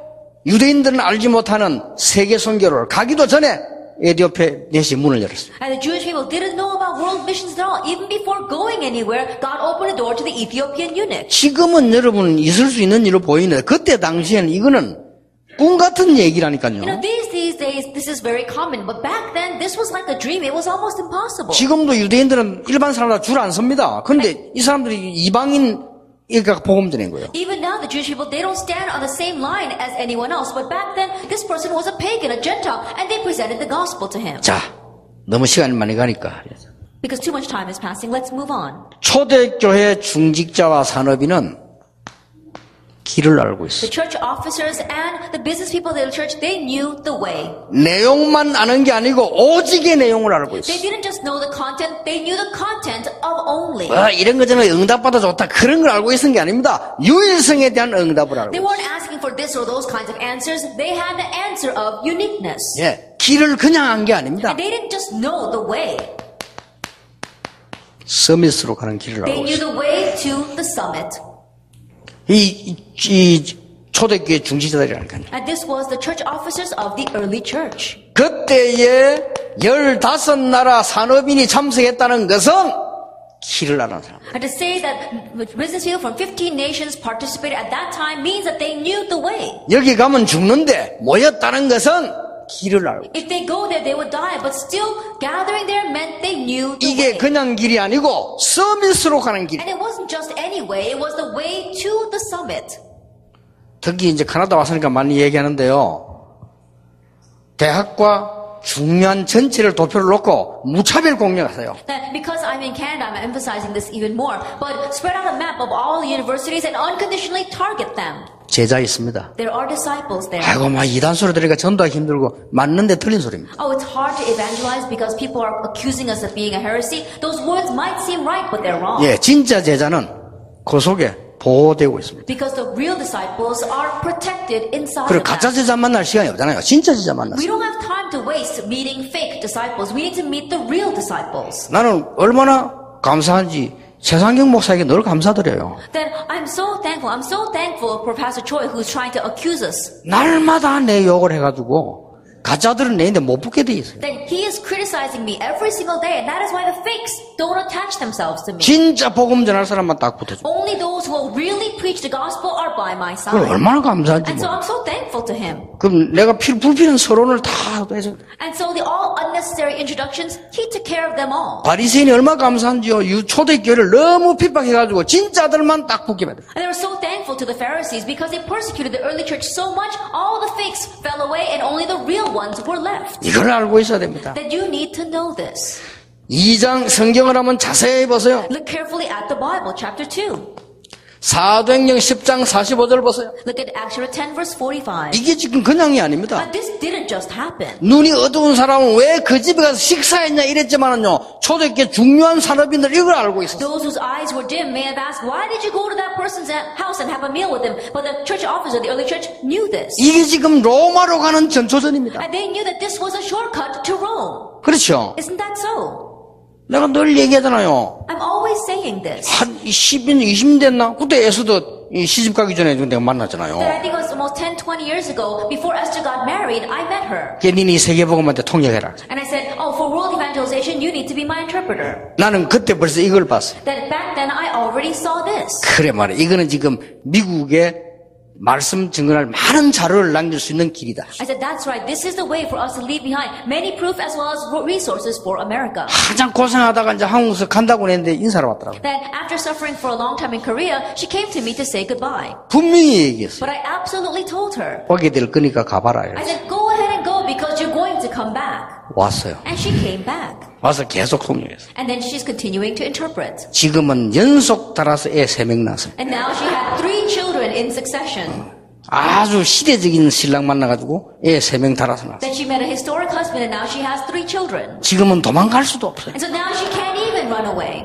유대인들은 알지 못하는 세계 선교를 가기도 전에 에티오피아 넷이 문을 열었어요. And the Jewish people didn't know about world missions at all. Even before going anywhere, God opened the door to the Ethiopian eunuch. 지금은 여러분 있을 수 있는 일로 보이는데 그때 당시에는 이거는 꿈 같은 얘기라니까요. You know, these days, this is very common. But back then, this was like a dream. It was almost impossible. 지금도 유대인들은 일반 사람보다 줄 안 섭니다. 그런데 이 사람들이 이방인 그러니까 복음 드린 거예요. Even now, the Jewish people, they don't stand on the same line as anyone else. But back then, this person was a pagan, a Gentile, and they presented the gospel to him. 자, 너무 시간이 많이 가니까 Because too much time is passing, let's move on. 초대교회 중직자와 산업인은 길을 알고 있어. The church officers and the business people of the church, they knew the way. 내용만 아는 게 아니고 오직의 내용을 알고 있어. They didn't just know the content, they knew the content of only. 이런 거 전에 응답받아 좋다 그런 걸 알고 있는 게 아닙니다. 유일성에 대한 응답을 알고 They 있어. weren't asking for this or those kinds of answers. They had the answer of uniqueness. 예, 길을 그냥 안 게 아닙니다. And they didn't just know the way. 서밋으로 가는 길을 They 알고 knew 있어. the way to the summit. 이 초대교회 중직자들이라니까요. And this was the church officers of the early church. 그때에 15나라 산업인이 참석했다는 것은 길을 아는 사람. And to say that business people from 15 nations participated at that time means that they knew the way. 여기 가면 죽는데 모였다는 것은 길을 알고. If they go there, they would die. But still, gathering there meant they knew the 이게 way. 그냥 길이 아니고 서밋으로 가는 길. And it wasn't just any way. It was the way to the summit. 특히 이제 캐나다 왔으니까 많이 얘기하는데요. 대학과 중요한 전체를 도표를 놓고 무차별 공략하세요. That because I'm in Canada, I'm emphasizing this even more. But spread out a map of all the universities and unconditionally target them. 제자 있습니다. There are disciples there. 아이고 막 이단 소리 들으니까 전도하기 힘들고 맞는데 틀린 소리입니다. Oh, it's hard to evangelize because people are accusing us of being a heresy. Those words might seem right, but they're wrong. 예, 진짜 제자는 그 속에 보호되고 있습니다. Because the real disciples are protected inside 그리고 of 가짜 that. 제자 만날 시간이 없잖아요. 진짜 제자 만났어요. We don't have time to waste meeting fake disciples. We need to meet the real disciples. 나는 얼마나 감사한지 최상경 목사에게 늘 감사드려요. Then I'm so thankful. I'm so thankful for Pastor Choi who's trying to accuse us. 날마다 내 욕을 해가지고 가짜들은 내인데 못 붙게 돼 있어요. Then he is criticizing me every single day, and that is why the fakes don't attach themselves to me. 진짜 복음 전할 사람만 딱 붙어줘. Only those who will really preach the gospel are by my 그걸 side. 얼마나 감사한지 And so 뭐. I'm so thankful to him. 그럼 내가 불필요한 서론을 다 해서 And so the all unnecessary introductions, he took care of them all. 바리새인이 얼마나 감사한지요. 초대교회를 너무 핍박해가지고 진짜들만 딱 붙게 만들어. And they were so thankful to the Pharisees because they persecuted the early church so much, all the fakes fell away and only the real ones were left. 이걸 알고 있어야 됩니다. That you need to know this. 2장 성경을 한번 자세히 보세요. Look carefully at the Bible, chapter 2. 사도행전 10장 45절 보세요. Look at Acts 10 verse 45. 이게 지금 그냥이 아닙니다. But this didn't just happen. 눈이 어두운 사람은 왜 그 집에 가서 식사했냐 이랬지만은요. 초대교회 중요한 산업인들 이걸 알고 있었어요. Those whose eyes were dim may have asked, why did you go to that person's house and have a meal with him? But the church officer, the early church, knew this. 이게 지금 로마로 가는 전초전입니다. And they knew that this was a shortcut to Rome. 그렇죠. Isn't that so? 내가 늘 얘기하잖아요. I'm always saying this. 한 10년, 20년 됐나? 그때 에스더 시집 가기 전에 내가 만났잖아요. That I think it was almost 10, 20 years ago, before Esther got married, I met her. 걔 니네 세계복음한테 통역해라. And I said, oh, for world evangelization, you need to be my interpreter. 나는 그때 벌써 이걸 봤어요. That back then, I already saw this. 그래 말이야. 이거는 지금 미국에 말씀 증거할 많은 자료를 남길 수 있는 길이다. I said, that's right. This is the way for us to leave behind many proof as well as resources for America. 가장 고생하다가 이제 한국에서 간다고 했는데 인사를 왔더라고요. That after suffering for a long time in Korea, she came to me to say goodbye. 분명히 얘기했어요. But I absolutely told her. 오게 될 거니까 가봐라. I 이랬어요. said, go ahead and go because you're going to come back. 왔어요. And she came back. 와서 계속 통역했어요. And then she's continuing to interpret. 지금은 연속 따라서 애 3명 낳았습니다. And now she had 3 children in succession. 아주 시대적인 신랑 만나가지고 애 3명 달아서 낳았어요. Then she met a historic husband and now she has 3 children. 지금은 도망갈 수도 없어요. And so now she can't even run away.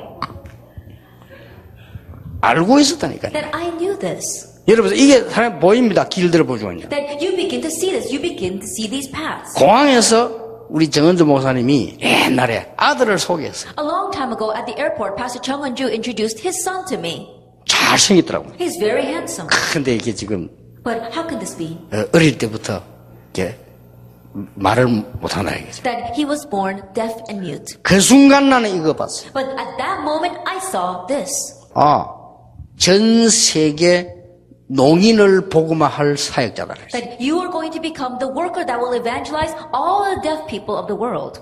알고 있었다니까요. That I knew this. 여러분 이게 사람 보입니다. 길들을 보시면요. That you begin to see this. You begin to see these paths. 공항에서 우리 정은주 목사님이 옛날에 아들을 소개했어요. A long time ago at the airport, Pastor Chung Eun-ju introduced his son to me. 잘생겼더라고요. He's very handsome. 근데 이게 지금 But how can this be? 어릴 때부터 이렇게 말을 못한다 이거죠. That he was born deaf and mute. 그 순간 나는 이거 봤어요. But at that moment, I saw this. 전 세계 농인을 복음화할 사역자다. That you are going to become the worker that will evangelize all the deaf people of the world.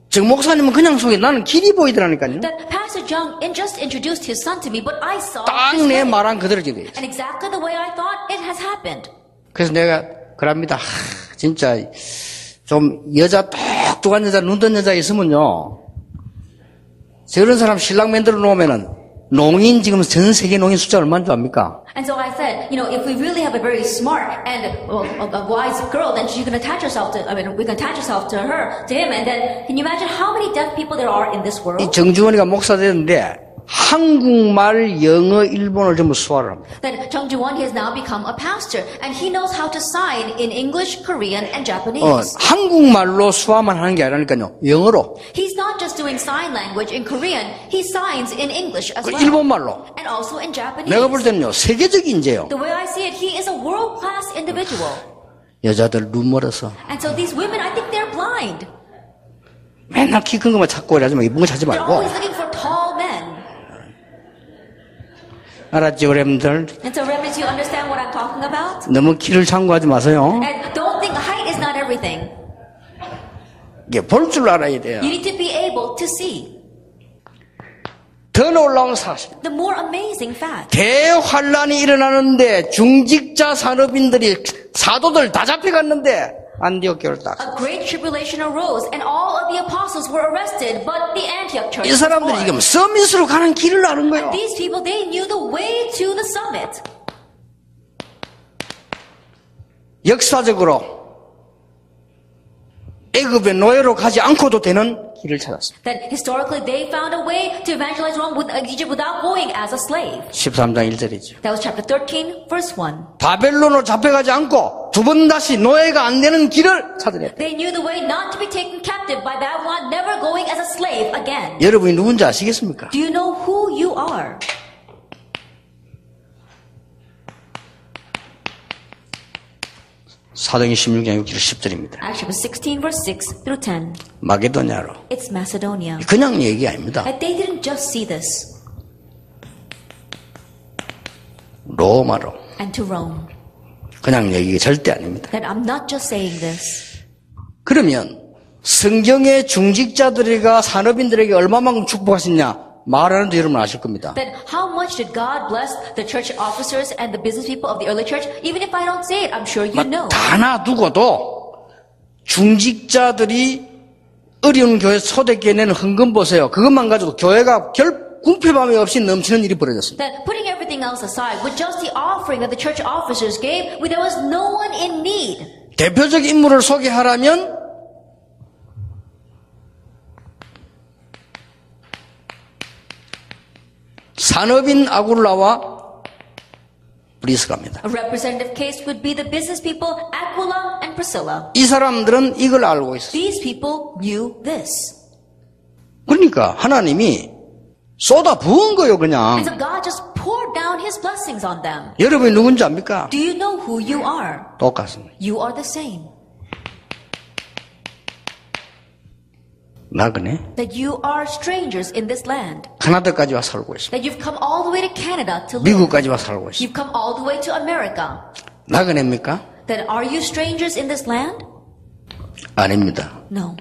정 목사님은 그냥 소개, 나는 길이 보이더라니까요. That Pastor Jung just introduced his son to me, but I saw 딱 his 내 way. 말한 그대로 지금. And exactly the way I thought, it has happened. 그래서 내가 그럽니다. 진짜 좀 여자 똑똑한 여자, 눈뜬 여자 있으면요. 저런 사람 신랑 만들어 놓으면은 농인 지금 전 세계 농인 숫자 얼마인 줄 압니까? And so I said, if we really have a very smart and a wise girl, then she can attach herself to, we can attach herself to him, and then can you imagine how many deaf people there are in this world? 이 정주원이가 목사 되는데 한국말, 영어, 일본어를 전부 수화를 합니다. Then Chung Ji-won, he has now become a pastor, and he knows how to sign in English, Korean, and Japanese. 한국말로 수화만 하는 게 아니라니까요. 영어로. He's not just doing sign language in Korean, he signs in English as well. 일본말로. And also in Japanese. 내가 볼 때는요, 세계적 인재요. The way I see it, he is a world-class individual. 여자들 눈 멀어서. And so these women, I think they're blind. 맨날 키 큰 것만 찾고 이러지 말고, 이쁜 거 찾지 They're 말고. always looking for tall men. 알았죠, 여러분들? And so, Reverends, you understand what I'm talking about? 너무 키를 참고하지 마세요. And don't think height is not everything. 이게 볼 줄 알아야 돼요. You need to be able to see. 더 놀라운 사실. The more amazing fact. 대환란이 일어나는데 중직자 산업인들이 사도들 다 잡혀갔는데 안디옥 교회를 딱. A great tribulation arose, and all of the apostles were arrested, but the Antioch church 이 was 사람들이 born. 지금 서밋으로 가는 길을 아는 거예요. These people, they knew the way to the summit. 역사적으로 애굽의 노예로 가지 않고도 되는 길을 찾았습니다. That historically they found a way to evangelize Rome with Egypt without going as a slave. 13장 1절이죠. That was chapter 13, verse 1. 바벨론으로 잡혀가지 않고 두 번 다시 노예가 안 되는 길을 찾으려. They knew the way not to be taken captive by Babylon, never going as a slave again. 여러분이 누군지 아시겠습니까? Do you know who you are? 사도행전 16장 6절 10절입니다. Acts chapter 16, verse 6 through 10. 마게도냐로. It's Macedonia. 그냥 얘기 아닙니다. And they didn't just see this. 로마로. And to Rome. 그냥 얘기 절대 아닙니다. That I'm not just saying this. 그러면 성경의 중직자들이가 산업인들에게 얼마만큼 축복하셨냐 말하는데 여러분 아실 겁니다. Then how much did God bless the church officers and the business people of the early church? Even if I don't say it, I'm sure you know. 다 놔두고도 중직자들이 어려운 교회 초대교회 내는 헌금 보세요. 그것만 가지고 교회가 궁핍함이 없이 넘치는 일이 벌어졌습니다. That putting everything else aside, with just the offering that the church officers gave, there was no one in need. 대표적 인물을 소개하라면 산업인 아굴라와 브리스가입니다. A representative case would be the business people Aquila and Priscilla. 이 사람들은 이걸 알고 있어요. These people knew this. 그러니까 하나님이 쏟아 부은 거예요, 그냥. And so God just poured down His blessings on them. 여러분이 누군지 압니까? Do you know who you are? 똑같습니다. You are the same. 나그네. That you are strangers in this land. 카나다까지 와 살고 있습니다. That you've come all the way to Canada to live. 미국까지 와 살고 있습니다. You've come all the way to America. 나그네입니까? Then are you strangers in this land? 아닙니다. No.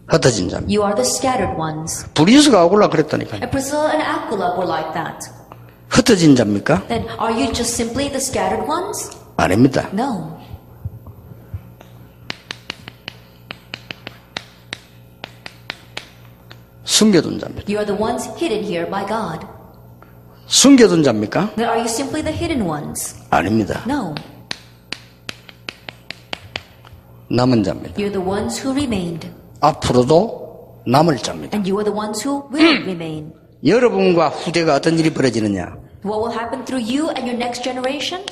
흩어진 자입니다. You are the scattered ones. 브리스가 아굴라 그랬다니까요. And Priscilla and Aquila were like that. 흩어진 자입니까? Then are you just simply the scattered ones? 아닙니다. No. 숨겨둔 자입니다. You are the ones hidden here by God. 숨겨둔 자입니까? Then are you simply the hidden ones? 아닙니다. No. 남은 자입니다. You're the ones who remained. 앞으로도 남을 자입니다. And you are the ones who will remain. 여러분과 후대가 어떤 일이 벌어지느냐? What will happen through you and your next generation?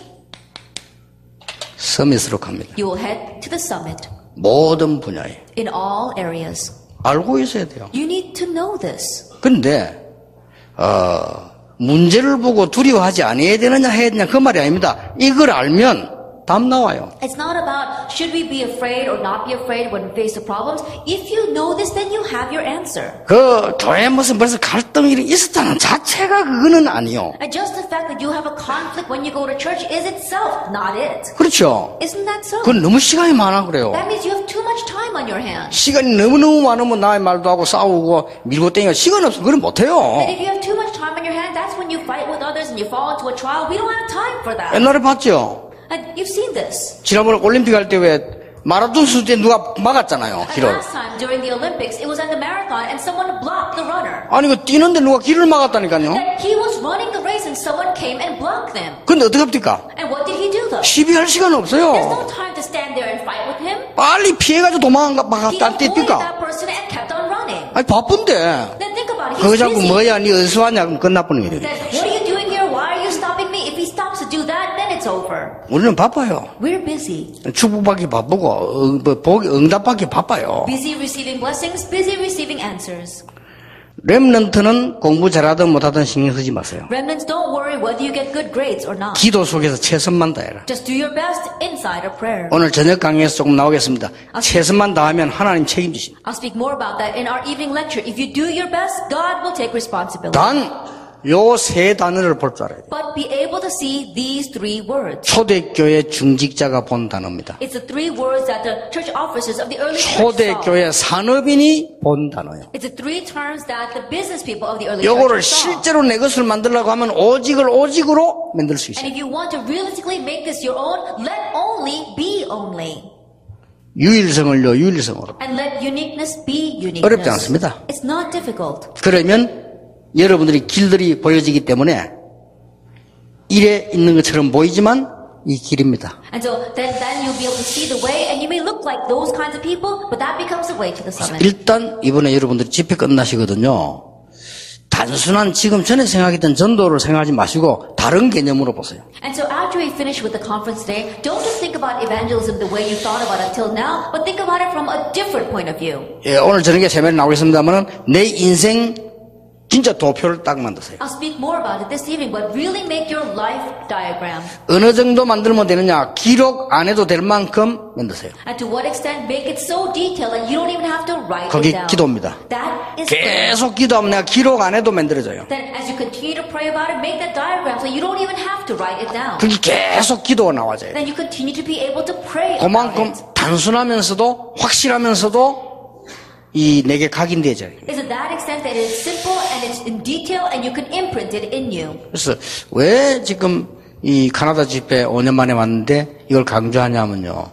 서밋으로 갑니다. You will head to the summit 모든 분야에 in all areas. 알고 있어야 돼요. You need to know this. 근데 문제를 보고 두려워하지 않아야 되느냐 해야 되냐 그 말이 아닙니다. 이걸 알면 답 나와요. It's not about should we be afraid or not be afraid when we face the problems. If you know this, then you have your answer. 그 교회 무슨 벌써 갈등이 있었다는 자체가 그거는 아니요. And just the fact that you have a conflict when you go to church is itself not it. 그렇죠. Isn't that so? 그건 너무 시간이 많아 그래요. That means you have too much time on your hands. 시간이 너무너무 많으면 나의 말도 하고 싸우고 밀고 땡겨 시간 없으면 그건 못해요. And if you have too much time on your hands, that's when you fight with others and you fall into a trial. We don't have time for that. 옛날에 봤죠. And you've seen this. 지난번에 올림픽 할 때 왜 마라톤 수 때 누가 막았잖아요, And 길을. last time during the Olympics, it was at the marathon and someone blocked the runner. 아니, 그 뛰는데 누가 길을 막았다니까요. That he was running the race and someone came and blocked them. 근데 어떻게 합니까? And what did he do though? 시비할 시간 There's 없어요. no time to stand there and fight with him. 빨리 피해가지고 He 도망갔다 avoided 뛰니까. that person and kept on running. 아니, 바쁜데. Then think about it. 그거 He's 자꾸 busy. 뭐야, 니 어디서 왔냐, 그럼 끝나버리는 게 Then 되겠죠. what are you doing here? Why are you stopping me? If he stops to do that, then it's over. 우리는 바빠요. We're busy. 축복받기 바쁘고, 응답받기 바빠요. Busy receiving blessings, busy receiving answers. 렘넌트는 공부 잘하든 못하든 신경 쓰지 마세요. Remnants, don't worry whether you get good grades or not. 기도 속에서 최선만 다해라. Just do your best inside a prayer. 오늘 저녁 강의에서 조금 나오겠습니다. 최선만 다하면 하나님 책임지십니다. I'll speak more about that in our evening lecture. If you do your best, God will take responsibility. 단 요 세 단어를 볼 줄 알아야 돼요. But be able to see these three words. 초대교회 중직자가 본 단어입니다. It's the three words that the church officers of the early church saw. 초대교회 산업인이 본 단어예요. It's the three terms that the business people of the early 요거를 church saw. 실제로 내 것을 만들려고 하면 오직을 오직으로 만들 수 And 있어요. if you want to realistically make this your own, let only be only. 유일성을요, 유일성으로. And let uniqueness be uniqueness. 어렵지 않습니다. It's not difficult. 그러면 여러분들이 길들이 보여지기 때문에 일에 있는 것처럼 보이지만 이 길입니다. And so then you'll be able to see the way, and you may look like those kinds of people, but that becomes the way to the summit. 일단 이번에 여러분들이 집회 끝나시거든요. 단순한 지금 전에 생각했던 전도를 생각하지 마시고 다른 개념으로 보세요. And so after we finish with the conference today, don't just think about evangelism the way you thought about it until now, but think about it from a different point of view. 예, 오늘 저녁에 세미나에 나오겠습니다만은 내 인생 진짜 도표를 딱 만드세요. I'll speak more about it this evening, but really make your life diagram. 어느 정도 만들면 되느냐? 기록 안 해도 될 만큼 만드세요. And to what extent make it so detailed that you don't even have to write 거기 it down. 기도입니다. That is prayer. 계속 기도하면 내가 기록 안 해도 만들어져요. Then as you continue to pray about it, make that diagram so you don't even have to write it down. 그게 계속 기도가 나와져요. Then you continue to be able to pray about 그만큼 it. 단순하면서도 확실하면서도 이 내게 각인되어져요. It's to that extent that it's simple and it's in detail and you can imprint it in you. 그래서 왜 지금 이 카나다 집회 5년 만에 왔는데 이걸 강조하냐면요.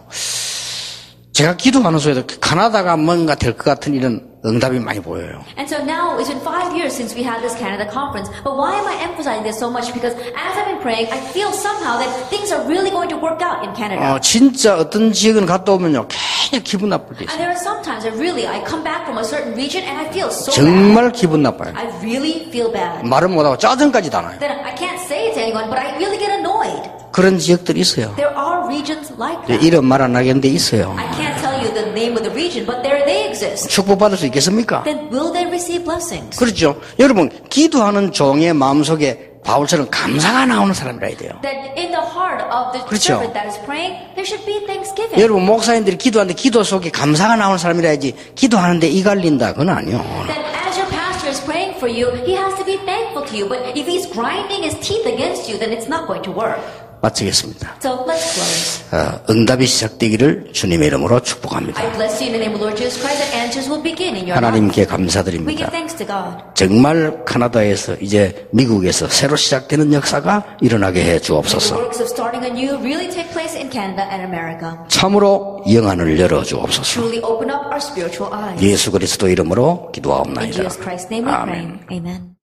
제가 기도하는 속에도 카나다가 뭔가 될 것 같은 이런 응답이 많이 보여요. And so now it's been 5 years since we had this Canada conference. But why am I emphasizing this so much? Because as I've been praying, I feel somehow that things are really going to work out in Canada. 진짜 어떤 지역은 갔다 오면요. 굉장히 기분 나쁠 때 And 있어요. there are some times that really I come back from a certain region and I feel so bad. 정말 기분 나빠요. I really feel bad. 말은 못하고 짜증까지 다 나요. Then I can't say it to anyone, but I really get annoyed. 그런 지역들이 있어요. There are regions like that. 이름 말 안 하겠는데 있어요. I can't tell you the name of the region, but there they exist. 축복받을 수 있겠습니까? Then will they receive blessings? 그렇죠. 여러분 기도하는 종의 마음속에 바울처럼 감사가 나오는 사람이라 해야 돼요. That in the heart of the 그렇죠. servant that is praying, there should be thanksgiving. 여러분 목사님들이 기도하는데 기도 속에 감사가 나오는 사람이라 해야지 기도하는데 이 갈린다 그건 아니요. That as your pastor is praying for you, he has to be thankful to you. But if he's grinding his teeth against you, then it's not going to work. 마치겠습니다. So let's close. 응답이 시작되기를 주님의 이름으로 축복합니다. I bless you in the name of Lord Jesus Christ that answers will begin in your life. 하나님께 We give 감사드립니다. thanks to God. 정말 카나다에서 이제 미국에서 새로 시작되는 역사가 일어나게 해 The 주옵소서. works of starting anew really take place in Canada and America. 참으로 영안을 열어 주옵소서. Truly open up our spiritual eyes. 예수 그리스도 이름으로 In 기도하옵나이다. Jesus Christ's name we pray. 아멘. Amen.